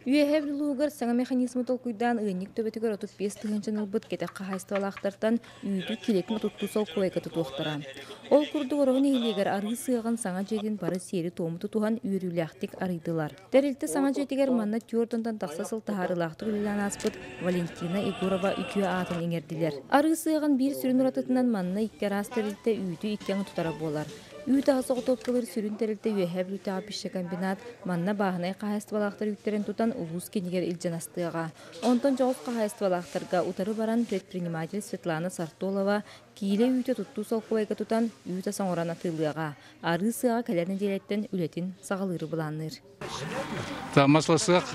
Үйәһәбір луғыр саңа механизмы толкуйдан ұйынник төбетігер отып 5 тұғынчын ұлбыт кетек қағайстывалақтартан үйді келекін отутту сол қойқа тұтуқтыра. Ол күрді орығын ейлегер ары сыйған саңа жетін бары сері томы тұтуған үйріліяқтик арыдылар. Дәрілті саңа жетігер манна түйордындан тақса сылтағарылақты үлілен аспыт Валентина Егорова үкіе атын еңерділер. Ары сыйған бір сүрін ұратытынан манна иккер астырылты үйді иккен тұтара болар. Үйті асы ғытоптылыр сүрін тәрілті үйәһәб үйті апиші комбинат манна бағынай қағайстывалақтар үйттерін тұтан ұлыс кенегер илжанастыға. Онтан жоғыз қағайстывалақтарға ұтары баран предприниматель Светлана Сартолова кейле үйті тұтту сол қойға тұтан үйті саңоран атылыға. Ары сыға кәлерін делеттен үлетін сағалыры бұланыр. Масласық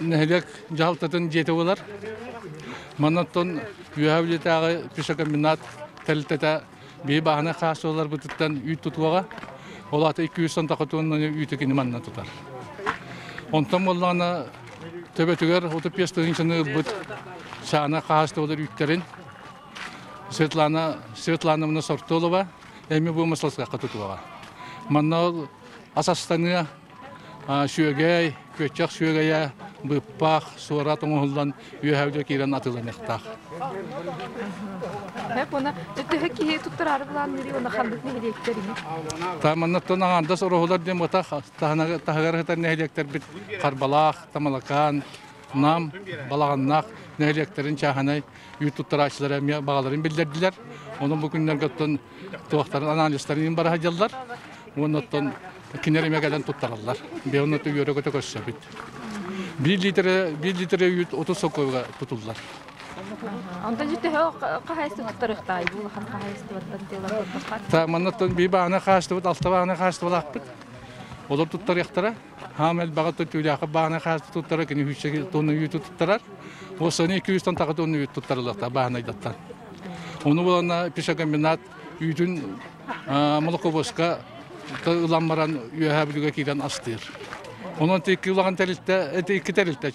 нәлек жағалтатын жеті олар. Манаттон үйәһәб үйті апиші комбинат тәрілтеті бей бағына қасы олар бұтыттан үй тұтуаға, олаты 200 тақытуын үйті кені манна тұтар. Онтан олағына төбетігер 35 тұғыншыны бұт сағына қасты олар үйттерін Светлана мұны Сортолова әмі бұл мысласыққа тұтуаға. Манна ол асастаны сүйегей, көтчақ сүйегейі, бұппақ, суара тоңғылдан үйәуді кейрен атылан ектақ. Оны түттігі кейі тұттырары бұлан нүрі, оны қандық нәйлектеріне? Маннаттан ағандас ұрығылар дем отақ, тағығар ғытар нәйлектер біт қарбалақ, тамалакан, нам, балағаннақ нәйлектерін чағанай үй тұттырашылар әмия бағаларын білдерділер. Оның бүкіндер көттін туақтарын аналистарын бара хадялар. Оннаттан кинеремегеден тұттаралар. Беоннаты үйері көті көшсі біт. 1 литрі үйет 30 соқойға тұтылдар. Онтан жүтті қағайсты тұттарықтай, бұлақан қағайсты баттан делар тұттақат? Маннаттан бей бағына қағасты бұд, алты бағына қағасты бұлақ бұд. Олар тұттарықтара. Хамел баға тұттылияқы бағына қағасты тұттара, кені үйшегі тоны үйет тұттарар. Осыны 200 тақы тоны үйет тұттарылықта бағына айдаттан. Оны болана пиша комбинат үйдің мұлықы ұламаран үйәбілігі кейден астыр. Onun teki ulan teriltte, iki teriltte.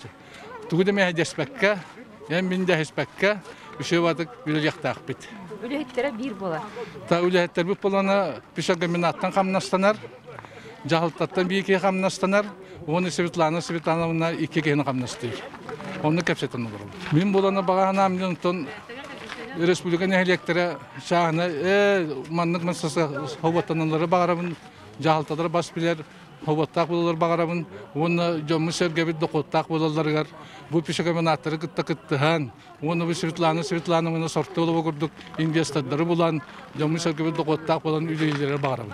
Tuğda meh despekke, hem bin despekke, bir şey vardı bilecek takbit. Ülehetlere bir bola. Ta ülehetler bir bolana pişak kombinattan kamnastanar, cahıltattan bir iki kamnastanar, onu Svetlana bunlar iki kene kamnastır. Onu kapsetan olur. Min bolana bağına milyon ton Respublika nehirlektere şahane, manlık masası havatanları bağırabın, cahıltaları basbiler. Havattaq bulalar bağırabın, onu camı sergebit dokuttaq bulalargar. Bu pişakamanatları kıtta-kıttahan, onu bir Svetlana bunu sortu olup okurduk, investadları bulan, camı sergebit dokuttaq bulan üyeleri bağırabın.